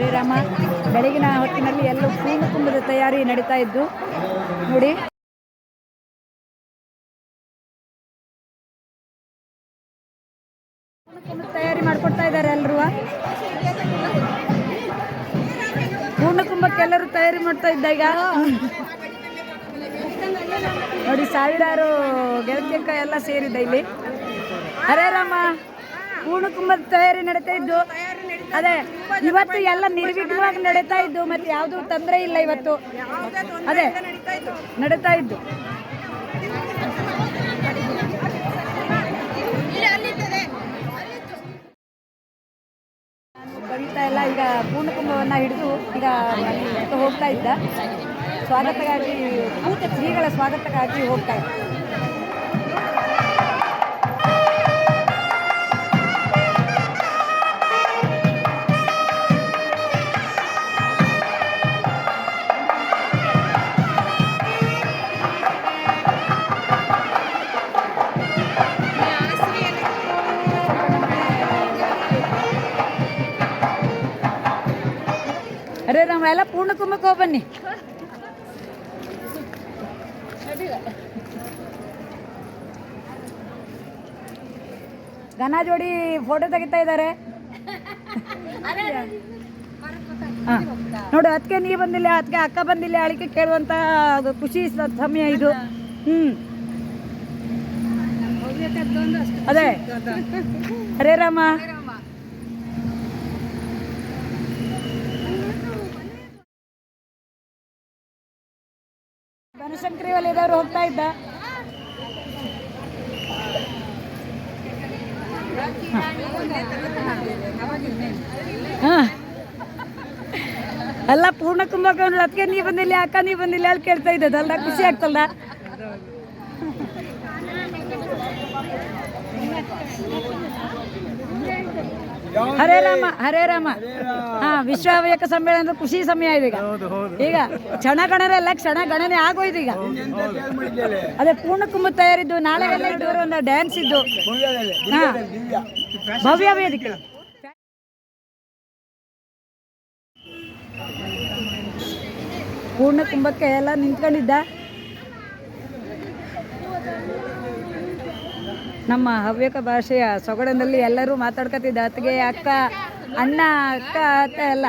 ಹರೇ ರಾಮ. ಬೆಳಗಿನ ಹೊತ್ತಿನಲ್ಲಿ ಎಲ್ಲೂ ಪೂರ್ಣ ಕುಂಭದ ತಯಾರಿ ನಡೀತಾ ಇದ್ದು ನೋಡಿ. ತಯಾರಿ ಮಾಡ್ಕೊಡ್ತಾ ಇದ್ದಾರೆ ಎಲ್ಲರೂ. ಪೂರ್ಣ ಕುಂಭಕ್ಕೆ ಎಲ್ಲರೂ ತಯಾರಿ ಮಾಡ್ತಾ ಇದ್ದಾಗ ನೋಡಿ ಸಾವಿರಾರು ಗೆಳತಿಯಂಕ ಎಲ್ಲ ಸೇರಿದ್ದ ಇಲ್ಲಿ. ಹರೇ ರಾಮ. ಪೂರ್ಣ ಕುಂಭದ ತಯಾರಿ ನಡೀತಾ ಇದ್ದು. ಅದೇ ಇವತ್ತು ಎಲ್ಲ ನಿರ್ವಿಘ್ನವಾಗಿ ನಡೀತಾ ಇದ್ದು, ಮತ್ತೆ ಯಾವುದು ತೊಂದರೆ ಇಲ್ಲ ಇವತ್ತು. ಅದೇ ನಡೀತಾ ಇದ್ದು. ಕವಿತಾ ಎಲ್ಲ ಈಗ ಪೂರ್ಣ ಕುಂಭವನ್ನ ಹಿಡಿದು ಈಗ ಹೋಗ್ತಾ ಇದ್ದ. ಸ್ವಾಗತಕ್ಕಾಗಿ ಶ್ರೀಗಳ ಸ್ವಾಗತಕ್ಕಾಗಿ ಹೋಗ್ತಾ ಇದ್ದ. ಅರೆ ನಾವೆಲ್ಲ ಪೂರ್ಣ ಕುಂಭಕ್ಕೆ ಹೋಗಿ ಬನ್ನಿ. ಗನ ಜೋಡಿ ಫೋಟೋ ತೆಗಿತಾ ಇದ್ದಾರೆ. ನೋಡು, ಅದಕ್ಕೆ ನೀ ಬಂದಿಲ್ಲ, ಅದಕ್ಕೆ ಅಕ್ಕ ಬಂದಿಲ್ಲ, ಅಳಿಕೆ ಕೇಳುವಂತ ಖುಷಿ ಸಮಯ ಇದು. ಅದೇ ಹರೇ ರಾಮ. ಬನಶಂಕರಿ ವಲಯದವರು ಹೋಗ್ತಾ ಇದ್ದ. ಎಲ್ಲ ಪೂರ್ಣ ಕುಂಭಕ್ಕೆ ಅದಕ್ಕೆ ನೀ ಬಂದಿಲ್ಲ, ಅಕ್ಕ ನೀ ಬಂದಿಲ್ಲ ಅಲ್ಲಿ ಕೇಳ್ತಾ ಇದ್ದದಲ್ಲ, ಖುಷಿ ಆಗ್ತಲ್ಲ. ಹರೇ ರಾಮ. ಹರೇ ರಾಮ. ವಿಶ್ವ ಹವ್ಯಕ ಸಮ್ಮೇಳನದ ಖುಷಿ ಸಮಯ ಇದೆ ಈಗ. ಕ್ಷಣಗಣನೆಲ್ಲ ಕ್ಷಣಗಣನೆ ಆಗೋಯ್ತು ಈಗ. ಅದೇ ಪೂರ್ಣ ಕುಂಭ ತಯಾರಿದ್ದು. ನಾಳೆ ಎಲ್ಲ ಇದ್ದವರು ಒಂದು ಡ್ಯಾನ್ಸ್ ಇದ್ದು. ಭವ್ಯ ವೇದಿಕೆ. ಪೂರ್ಣ ಕುಂಭಕ್ಕೆ ಎಲ್ಲ ನಿಂತ್ಕೊಂಡಿದ್ದ. ನಮ್ಮ ಹವ್ಯಕ ಭಾಷೆಯ ಸೊಗಡಿನಲ್ಲಿ ಎಲ್ಲರೂ ಮಾತಾಡ್ಕೊತಿದ್ದ. ಅತ್ತಿಗೆ, ಅಕ್ಕ, ಅಣ್ಣ, ಅಕ್ಕ, ಅತ್ತ ಎಲ್ಲ.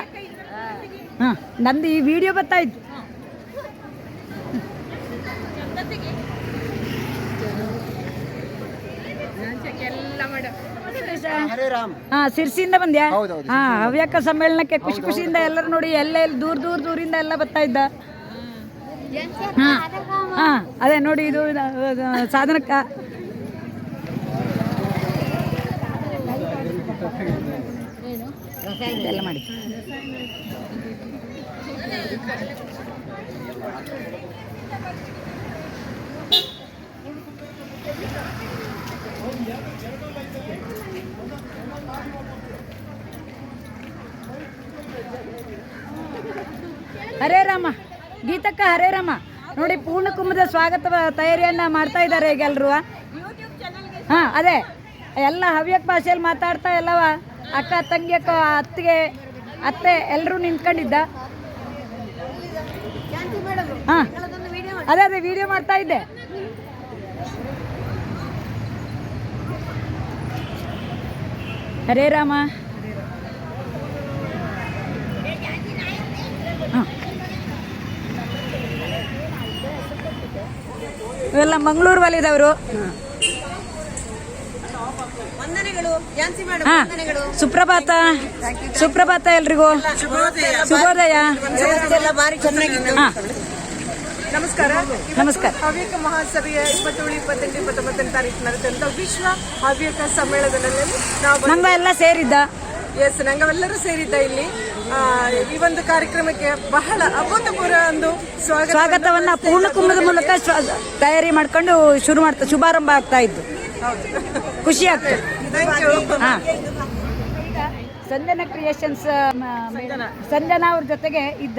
ನಂದು ಈ ವಿಡಿಯೋ ಬರ್ತಾ ಇತ್ತು. ಸಿರ್ಸಿಯಿಂದ ಬಂದ್ಯಾ? ಹವ್ಯಕ ಸಮ್ಮೇಳನಕ್ಕೆ ಖುಷಿ ಖುಷಿಯಿಂದ ಎಲ್ಲರೂ ನೋಡಿ, ಎಲ್ಲೆಲ್ಲಿ ದೂರದಿಂದ ಎಲ್ಲ ಬರ್ತಾ ಇದ್ದ. ಅದೇ ನೋಡಿ, ಇದು ಸಾಧನಕ್ಕ ಎಲ್ಲ ಮಾಡಿ. ಹರೇ ರಾಮ. ಗೀತಕ್ಕ ಹರೇ ರಾಮ. ನೋಡಿ, ಪೂರ್ಣ ಕುಂಭದ ಸ್ವಾಗತ ತಯಾರಿಯನ್ನ ಮಾಡ್ತಾ ಇದ್ದಾರೆ ಈಗ ಎಲ್ರು. ಅದೇ ಎಲ್ಲ ಹವ್ಯಕ ಭಾಷೆಯಲ್ಲಿ ಮಾತಾಡ್ತಾ ಎಲ್ಲವ ಅಕ್ಕ, ತಂಗಿ, ಅಕ್ಕ, ಅತ್ತೆ ಎಲ್ಲರೂ ನಿಂತ್ಕೊಂಡಿದ್ದ. ಅದೇ ವಿಡಿಯೋ ಮಾಡ್ತಾ ಇದ್ದೆ. ಹರೇ ರಾಮ. ಇವೆಲ್ಲ ಮಂಗಳೂರು ವಲಯದವರು. ಸುಪ್ರಭಾತ. ಸುಪ್ರಭಾತ ಎಲ್ರಿಗೂ. ಶುಭೋದಯ. ನಮಸ್ಕಾರ. ನಮಸ್ಕಾರ. ಹವ್ಯಕ ಮಹಾಸಭೆಯ 27, 28, 29 ತಾರೀಕು ನಡೆದಂತ ವಿಶ್ವ ಹವ್ಯಕ ಸಮ್ಮೇಳನದಲ್ಲಿ ನಾವು ಎಲ್ಲ ಸೇರಿದ್ದ. ನಂಗವೆಲ್ಲರೂ ಸೇರಿದ್ದ ಇಲ್ಲಿ. ಈ ಒಂದು ಕಾರ್ಯಕ್ರಮಕ್ಕೆ ಬಹಳ ಅಭೂತಪೂರ್ವ ಒಂದು ಸ್ವಾಗತವನ್ನ ಪೂರ್ಣ ಕುಂಭದ ಮೂಲಕ ತಯಾರಿ ಮಾಡ್ಕೊಂಡು ಶುಭಾರಂಭ ಆಗ್ತಾ ಇದ್ದು. ಖುಷಿ ಆಗ್ತದೆ. ಸಂಜನಾ ಕ್ರಿಯೇಷನ್ಸ್ ಸಂಜನಾ ಅವ್ರ ಜೊತೆಗೆ ಇದ್ದ.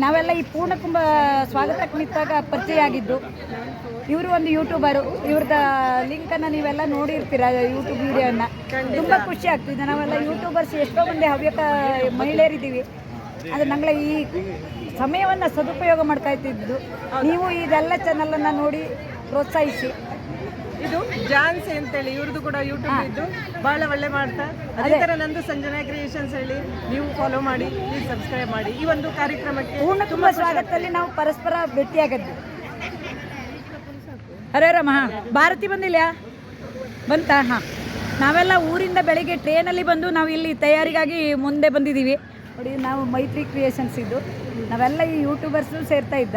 ನಾವೆಲ್ಲ ಈ ಪೂರ್ಣಕುಂಭ ಸ್ವಾಗತಕ್ಕೆ ನಿಂತಾಗ ಪರಿಚಯ ಆಗಿದ್ದು. ಇವರು ಒಂದು ಯೂಟ್ಯೂಬರು, ಇವ್ರದ್ದು ಲಿಂಕನ್ನು ನೀವೆಲ್ಲ ನೋಡಿರ್ತೀರ ಯೂಟ್ಯೂಬ್ ವಿಡಿಯೋನ. ತುಂಬ ಖುಷಿ ಆಗ್ತಿದೆ. ನಾವೆಲ್ಲ ಯೂಟ್ಯೂಬರ್ಸ್ ಎಷ್ಟೋ ಮಂದಿ ಹವ್ಯಕ ಮಹಿಳೆಯರಿದ್ದೀವಿ. ಅದು ನಂಗೆ ಈ ಸಮಯವನ್ನು ಸದುಪಯೋಗ ಮಾಡ್ತಾ ಇದ್ದಿದ್ದು. ನೀವು ಇದೆಲ್ಲ ಚಾನಲನ್ನು ನೋಡಿ ಪ್ರೋತ್ಸಾಹಿಸಿ. ಇದು ಜಾನ್ಸಿ ಅಂತೇಳಿ ಇವ್ರದ್ದು ಕೂಡ ಯೂಟ್ಯೂಬ್ ಇದ್ದು ಬಹಳ ಒಳ್ಳೆ ಮಾಡ್ತಾ. ಅದೇ ತರ ನಂದು ಸಂಜನಾ ಕ್ರಿಯೇಷನ್ಸ್ ಹೇಳಿ ನೀವು ಫಾಲೋ ಮಾಡಿ, ಪ್ಲೀಸ್ ಸಬ್ಸ್ಕ್ರೈಬ್ ಮಾಡಿ. ಈ ಒಂದು ಕಾರ್ಯಕ್ರಮಕ್ಕೆ ಪೂರ್ಣಕುಂಭ ಸ್ವಾಗತದಲ್ಲಿ ನಾವು ಪರಸ್ಪರ ಭೇಟಿಯಾಗದ್ವಿ. ಹರೇ ರಾಮ. ಹಾಂ, ಭಾರತಿ ಬಂದಿಲ್ಲ? ಬಂತಾ? ಹಾಂ, ನಾವೆಲ್ಲ ಊರಿಂದ ಬೆಳಿಗ್ಗೆ ಟ್ರೈನಲ್ಲಿ ಬಂದು ನಾವು ಇಲ್ಲಿ ತಯಾರಿಗಾಗಿ ಮುಂದೆ ಬಂದಿದ್ದೀವಿ. ನೋಡಿ, ನಾವು ಮೈತ್ರಿ ಕ್ರಿಯೇಷನ್ಸ್ ಇದ್ದು ನಾವೆಲ್ಲ ಈ ಯೂಟ್ಯೂಬರ್ಸು ಸೇರ್ತಾ ಇದ್ದ.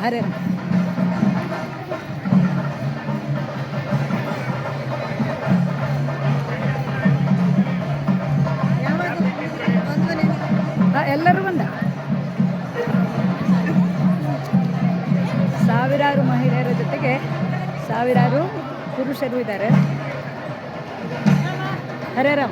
ಹರೇ ರಾಮ. ಎಲ್ಲರೂ ಬಂದ. ಸಾವಿರಾರು ಮಹಿಳೆಯರ ಜೊತೆಗೆ ಸಾವಿರಾರು ಪುರುಷರು ಇದ್ದಾರೆ. ಹರೇ ರಾಮ.